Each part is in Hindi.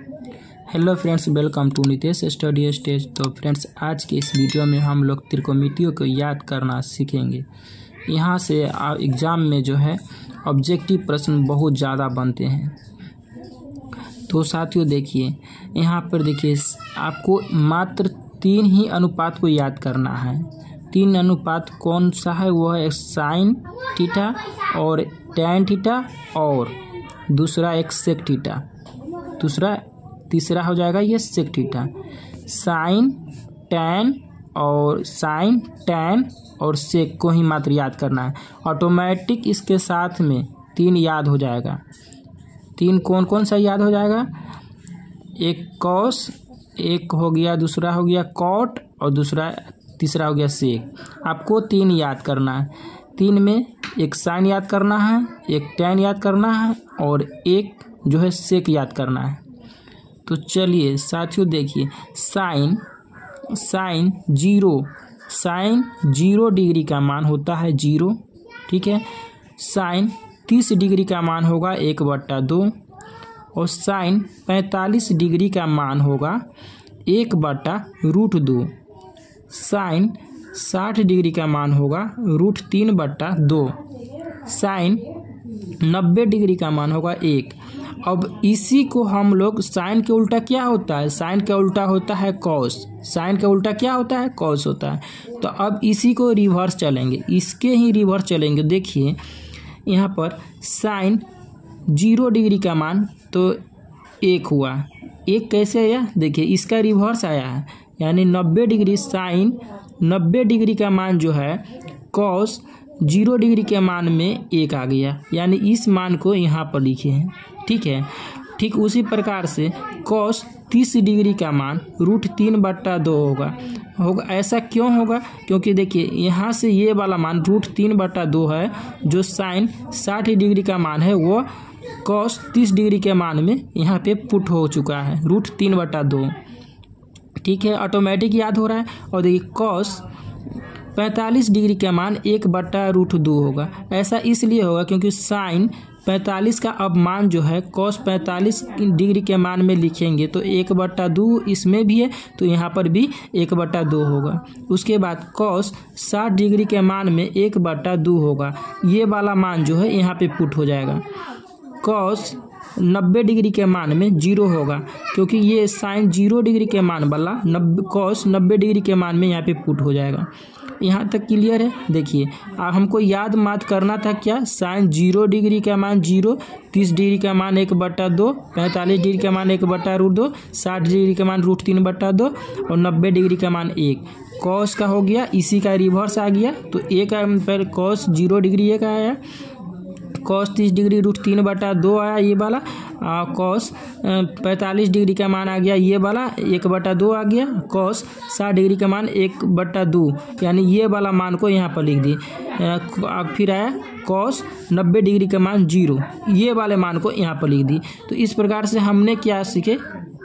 Hello friends, welcome to Nitesh study stage. तो फ्रेंड्स, आज के इस वीडियो में हम लोग त्रिकोणमितियों को याद करना सीखेंगे। यहाँ से एग्ज़ाम में जो है ऑब्जेक्टिव प्रश्न बहुत ज़्यादा बनते हैं। तो साथियों देखिए, यहाँ पर देखिए आपको मात्र 3 ही अनुपात को याद करना है। 3 अनुपात कौन सा है? वो है साइन थीटा और टैन थीटा और दूसरा एक सेक थीटा, तीसरा हो जाएगा ये सेक थीटा। साइन टैन और सेक को ही मात्र याद करना है। ऑटोमेटिक इसके साथ में 3 याद हो जाएगा। 3 कौन कौन सा याद हो जाएगा? एक कॉस, एक हो गया, दूसरा हो गया कॉट और तीसरा हो गया सेक। आपको 3 याद करना है। 3 में एक साइन याद करना है, एक टैन याद करना है और एक जो है सेक याद करना है। तो चलिए साथियों देखिए, साइन 0 डिग्री का मान होता है 0, ठीक है। साइन 30 डिग्री का मान होगा 1/2 और साइन 45 डिग्री का मान होगा 1/√2। साइन 60 डिग्री का मान होगा √3/2। साइन 90 डिग्री का मान होगा 1। अब इसी को हम लोग, साइन के उल्टा क्या होता है? साइन का उल्टा होता है कॉस। साइन का उल्टा क्या होता है? कॉस होता है। तो अब इसी को रिवर्स चलेंगे, इसके ही रिवर्स चलेंगे। देखिए यहाँ पर साइन 0 डिग्री का मान तो 1 हुआ। 1 कैसे आया? देखिए इसका रिवर्स आया है, यानी 90 डिग्री। साइन 90 डिग्री का मान जो है कॉस 0 डिग्री के मान में 1 आ गया, यानी इस मान को यहाँ पर लिखे हैं, ठीक है। ठीक उसी प्रकार से कॉस 30 डिग्री का मान √3/2 होगा। ऐसा क्यों होगा? क्योंकि देखिए यहाँ से ये वाला मान √3/2 है, जो साइन 60 डिग्री का मान है वो कॉस 30 डिग्री के मान में यहाँ पे पुट हो चुका है, √3/2, ठीक है। ऑटोमेटिक याद हो रहा है। और देखिए कॉस 45 डिग्री का मान 1/√2 होगा। ऐसा इसलिए होगा क्योंकि साइन 45 का अब मान जो है कॉस 45 डिग्री के मान में लिखेंगे तो 1/2 इसमें भी है, तो यहाँ पर भी 1/2 होगा। उसके बाद कॉस 60 डिग्री के मान में 1/2 होगा। ये वाला मान जो है यहाँ पे पुट हो जाएगा। कॉस 90 डिग्री के मान में 0 होगा, क्योंकि ये साइन 0 डिग्री के मान वाला कॉस 90 डिग्री के मान में यहाँ पे पुट हो जाएगा। यहाँ तक क्लियर है? देखिए अब हमको याद मात करना था क्या? साइन 0 डिग्री का मान 0, 30 डिग्री का मान 1/2, 45 डिग्री का मान 1/√2, 60 डिग्री का मान √3/2 और 90 डिग्री का मान 1। कॉस का हो गया, इसी का रिवर्स आ गया। तो एक पर कॉस 0 डिग्री एक आया, कॉस 30 डिग्री √3/2 आया ये वाला। कॉस 45 डिग्री का मान आ गया ये वाला, 1/2 आ गया। कॉस 60 डिग्री का मान 1/2, यानी ये वाला मान को यहाँ पर लिख दिए। फिर आया कॉस 90 डिग्री का मान 0, ये वाले मान को यहाँ पर लिख दी। तो इस प्रकार से हमने क्या सीखे?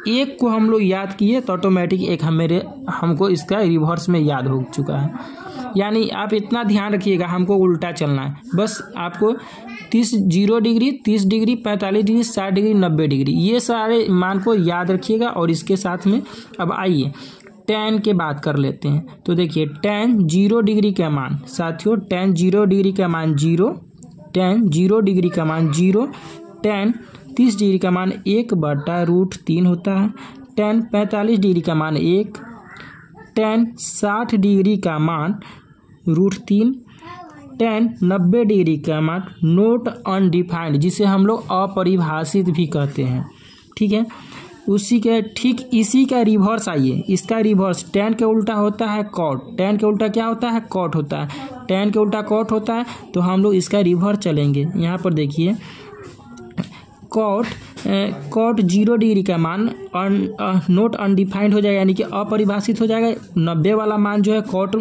एक को हम लोग याद किए तो ऑटोमेटिक एक हमको इसका रिवर्स में याद हो चुका है। यानी आप इतना ध्यान रखिएगा, हमको उल्टा चलना है। बस आपको 0 degree, 30 degree, 45 degree, 60 degree, 90 degree, ये सारे मान को याद रखिएगा। और इसके साथ में अब आइए टैन के बात कर लेते हैं। तो देखिए टैन 0 डिग्री का मान, साथियों टैन 0 डिग्री का मान 0, टैन 0 डिग्री का मान 0, टैन 30 डिग्री का मान 1/√3 होता है, टैन 45 डिग्री का मान 1, टैन 60 डिग्री का मान √3, टैन 90 डिग्री का मान नोट अनडिफाइंड, जिसे हम लोग अपरिभाषित भी कहते हैं, ठीक है। उसी के ठीक इसी का रिवर्स आइए, इसका रिवर्स टैन के उल्टा होता है कॉट। टैन के उल्टा क्या होता है? कॉट होता है। टैन के उल्टा कॉट होता है, तो हम लोग इसका रिवर्स चलेंगे। यहाँ पर देखिए कॉट 0 डिग्री का मान नोट अनडिफाइंड हो जाएगा, यानी कि अपरिभाषित हो जाएगा। 90 वाला मान जो है कॉट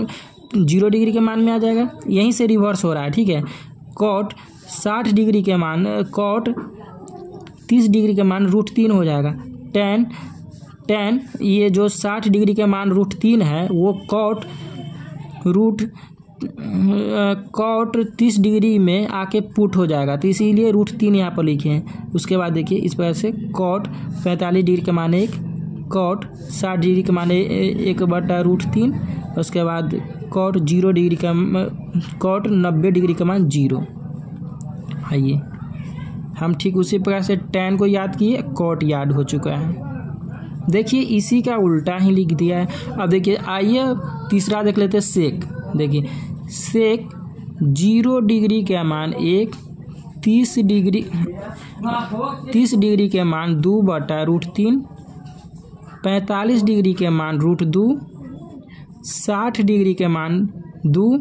0 डिग्री के मान में आ जाएगा, यहीं से रिवर्स हो रहा है, ठीक है। कॉट 60 डिग्री के मान, कॉट 30 डिग्री का मान √3 हो जाएगा। टैन ये जो 60 डिग्री का मान √3 है वो कॉट कॉट 30 डिग्री में आके पुट हो जाएगा, तो इसीलिए √3 यहाँ पर लिखे हैं। उसके बाद देखिए इस प्रकार से कॉट 45 डिग्री का मान 1, कॉट 60 डिग्री का मान 1/√3, उसके बाद कॉट 0 डिग्री का कॉट 90 डिग्री का मान 0। आइए हम ठीक उसी प्रकार से tan को याद किए, कॉट याद हो चुका है। देखिए इसी का उल्टा ही लिख दिया है। अब देखिए आइए तीसरा देख लेते हैं सेक। देखिए सेक 0 डिग्री का मान 1, 30 डिग्री के मान 2/√3, 45 डिग्री के मान √2, 60 डिग्री के मान 2,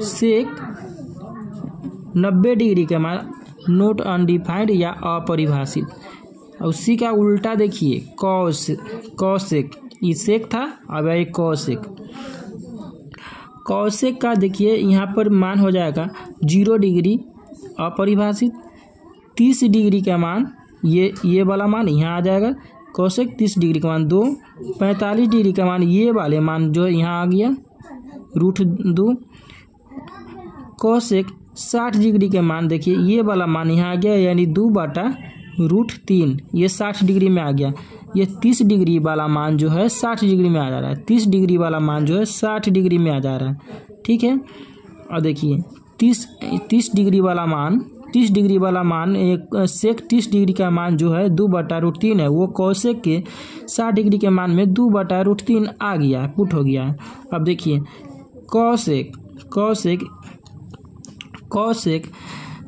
सेक 90 डिग्री के मान नोट अनडिफाइंड या अपरिभाषित। उसी का उल्टा देखिए कॉसेक, ये सेक था, अब ये कॉसेक। कॉसेक का देखिए यहाँ पर मान हो जाएगा 0 डिग्री अपरिभाषित, 30 डिग्री का मान ये वाला मान यहाँ आ जाएगा, कॉसेक 30 डिग्री का मान 2, 45 डिग्री का मान ये वाले मान जो यहाँ आ गया √2, कॉसेक 60 डिग्री के मान देखिए ये वाला मान यहाँ आ गया, यानी 2/√3, ये 60 डिग्री में आ गया। ये 30 डिग्री वाला मान जो है 60 डिग्री में आ जा रहा है, 30 डिग्री वाला मान जो है 60 डिग्री में आ जा रहा है, ठीक है। और देखिए 30 डिग्री वाला मान एक सेक 30 डिग्री का मान जो है 2/√3 है, वो कॉसेक के 60 डिग्री के मान में 2/√3 आ गया, पुट हो गया है। अब देखिए कॉसेक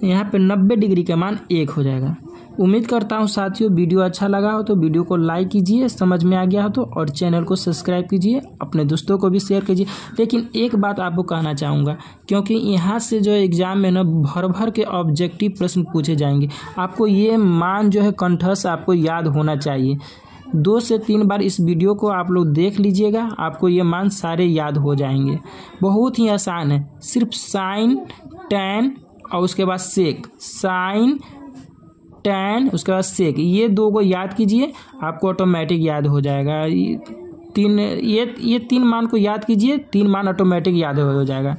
यहाँ पे 90 डिग्री का मान 1 हो जाएगा। उम्मीद करता हूँ साथियों वीडियो अच्छा लगा हो तो वीडियो को लाइक कीजिए, समझ में आ गया हो तो, और चैनल को सब्सक्राइब कीजिए, अपने दोस्तों को भी शेयर कीजिए। लेकिन एक बात आपको कहना चाहूँगा, क्योंकि यहाँ से जो एग्ज़ाम में ना भर के ऑब्जेक्टिव प्रश्न पूछे जाएंगे, आपको ये मान जो है कंठस्थ आपको याद होना चाहिए। 2 से 3 बार इस वीडियो को आप लोग देख लीजिएगा, आपको ये मान सारे याद हो जाएंगे। बहुत ही आसान है, सिर्फ साइन tan और उसके बाद सेक, साइन tan उसके बाद सेक, ये 2 को याद कीजिए, आपको ऑटोमेटिक याद हो जाएगा। ये 3 मान को याद कीजिए, 3 मान ऑटोमेटिक याद हो जाएगा।